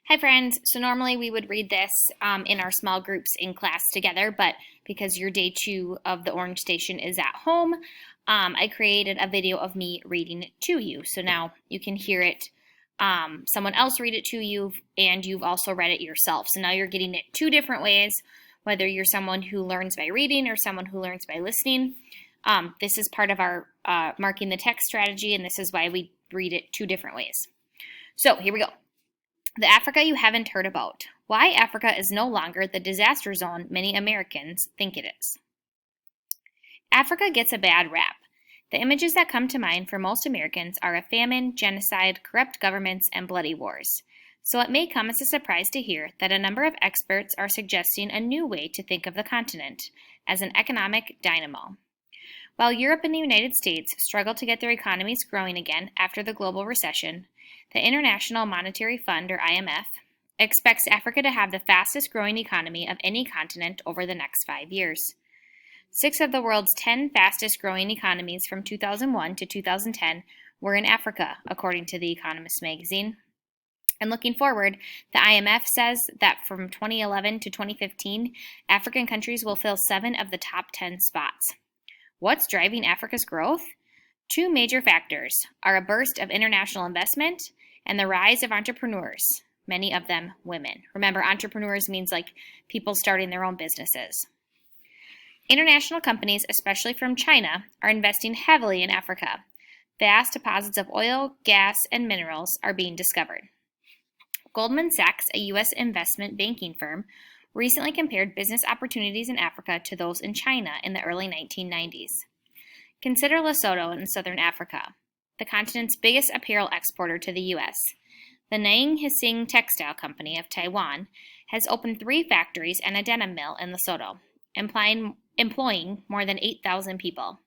Hi, friends. So normally we would read this in our small groups in class together, but because your day 2 of the Orange Station is at home, I created a video of me reading it to you. So now you can hear it, someone else read it to you, and you've also read it yourself. So now you're getting it two different ways, whether you're someone who learns by reading or someone who learns by listening. This is part of our marking the text strategy, and this is why we read it two different ways. So here we go. The Africa you haven't heard about. Why Africa is no longer the disaster zone many Americans think it is. Africa gets a bad rap. The images that come to mind for most Americans are of famine, genocide, corrupt governments, and bloody wars. So it may come as a surprise to hear that a number of experts are suggesting a new way to think of the continent, as an economic dynamo. While Europe and the United States struggle to get their economies growing again after the global recession, the International Monetary Fund, or IMF, expects Africa to have the fastest growing economy of any continent over the next 5 years. 6 of the world's 10 fastest growing economies from 2001 to 2010 were in Africa, according to The Economist magazine. And looking forward, the IMF says that from 2011 to 2015, African countries will fill 7 of the top 10 spots. What's driving Africa's growth? 2 major factors are a burst of international investment and the rise of entrepreneurs, many of them women. Remember, entrepreneurs means like people starting their own businesses. International companies, especially from China, are investing heavily in Africa. Vast deposits of oil, gas, and minerals are being discovered. Goldman Sachs, a U.S. investment banking firm, recently compared business opportunities in Africa to those in China in the early 1990s. Consider Lesotho in southern Africa, the continent's biggest apparel exporter to the U.S. The Nang Hsing Textile Company of Taiwan has opened 3 factories and a denim mill in Lesotho, employing more than 8,000 people.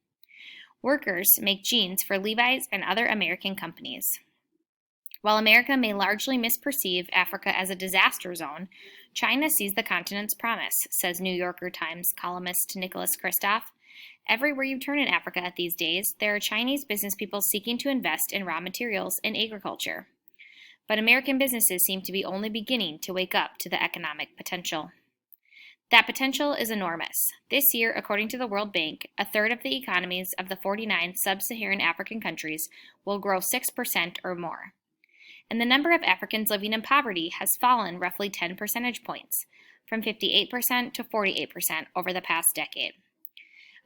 Workers make jeans for Levi's and other American companies. While America may largely misperceive Africa as a disaster zone, China sees the continent's promise, says New Yorker Times columnist Nicholas Kristof. Everywhere you turn in Africa these days, there are Chinese business people seeking to invest in raw materials and agriculture. But American businesses seem to be only beginning to wake up to the economic potential. That potential is enormous. This year, according to the World Bank, a third of the economies of the 49 sub-Saharan African countries will grow 6% or more. And the number of Africans living in poverty has fallen roughly 10 percentage points, from 58% to 48% over the past decade.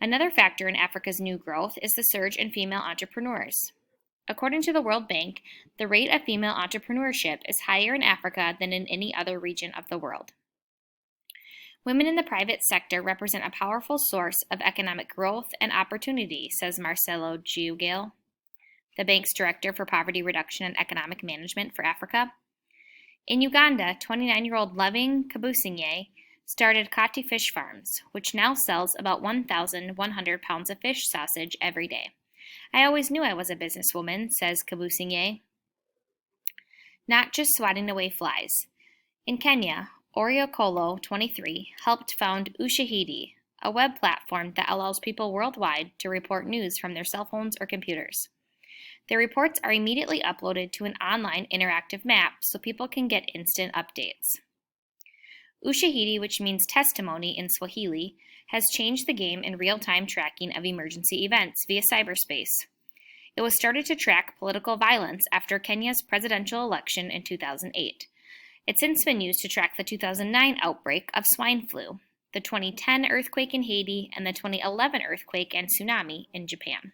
Another factor in Africa's new growth is the surge in female entrepreneurs. According to the World Bank, the rate of female entrepreneurship is higher in Africa than in any other region of the world. Women in the private sector represent a powerful source of economic growth and opportunity, says Marcelo Giugale, the bank's director for poverty reduction and economic management for Africa. In Uganda, 29-year-old Loving Kabusinye started Kati Fish Farms, which now sells about 1,100 pounds of fish sausage every day. I always knew I was a businesswoman, says Kabusinye. Not just swatting away flies. In Kenya, Oriokolo, 23, helped found Ushahidi, a web platform that allows people worldwide to report news from their cell phones or computers. Their reports are immediately uploaded to an online interactive map so people can get instant updates. Ushahidi, which means testimony in Swahili, has changed the game in real-time tracking of emergency events via cyberspace. It was started to track political violence after Kenya's presidential election in 2008. It's since been used to track the 2009 outbreak of swine flu, the 2010 earthquake in Haiti, and the 2011 earthquake and tsunami in Japan.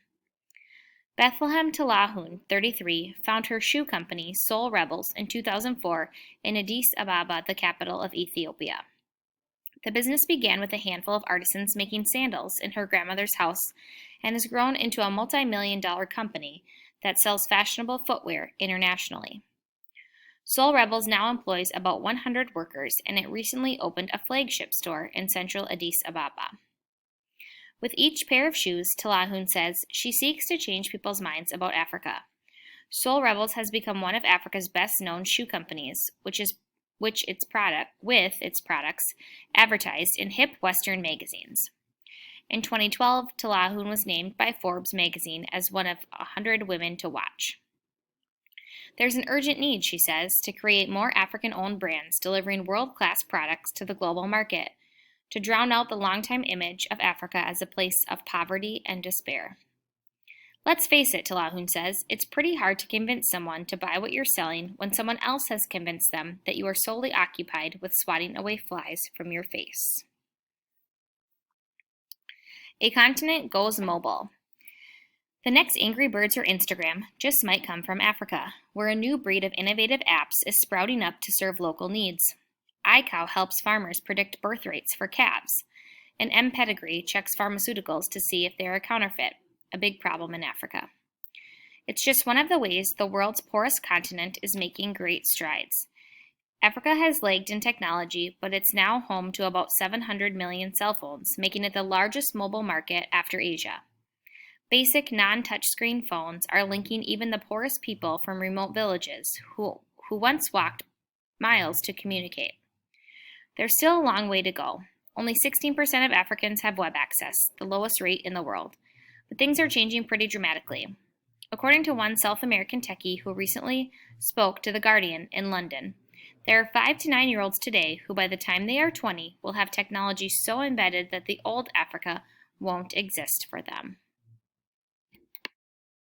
Bethlehem Talahun, 33, found her shoe company, Soul Rebels, in 2004 in Addis Ababa, the capital of Ethiopia. The business began with a handful of artisans making sandals in her grandmother's house and has grown into a multi-million-dollar company that sells fashionable footwear internationally. Soul Rebels now employs about 100 workers, and it recently opened a flagship store in central Addis Ababa. With each pair of shoes, Talahun says, she seeks to change people's minds about Africa. Soul Rebels has become one of Africa's best-known shoe companies, with its products advertised in hip Western magazines. In 2012, Talahun was named by Forbes magazine as one of 100 women to watch. There's an urgent need, she says, to create more African-owned brands delivering world-class products to the global market, to drown out the longtime image of Africa as a place of poverty and despair. Let's face it, Tilahun says, it's pretty hard to convince someone to buy what you're selling when someone else has convinced them that you are solely occupied with swatting away flies from your face. A continent goes mobile. The next Angry Birds or Instagram just might come from Africa, where a new breed of innovative apps is sprouting up to serve local needs. iCow helps farmers predict birth rates for calves, and M-Pedigree checks pharmaceuticals to see if they are a counterfeit, a big problem in Africa. It's just one of the ways the world's poorest continent is making great strides. Africa has lagged in technology, but it's now home to about 700 million cell phones, making it the largest mobile market after Asia. Basic non-touchscreen phones are linking even the poorest people from remote villages who once walked miles to communicate. There's still a long way to go. Only 16% of Africans have web access, the lowest rate in the world. But things are changing pretty dramatically. According to one South American techie who recently spoke to The Guardian in London, there are 5 to 9-year-olds today who by the time they are 20 will have technology so embedded that the old Africa won't exist for them.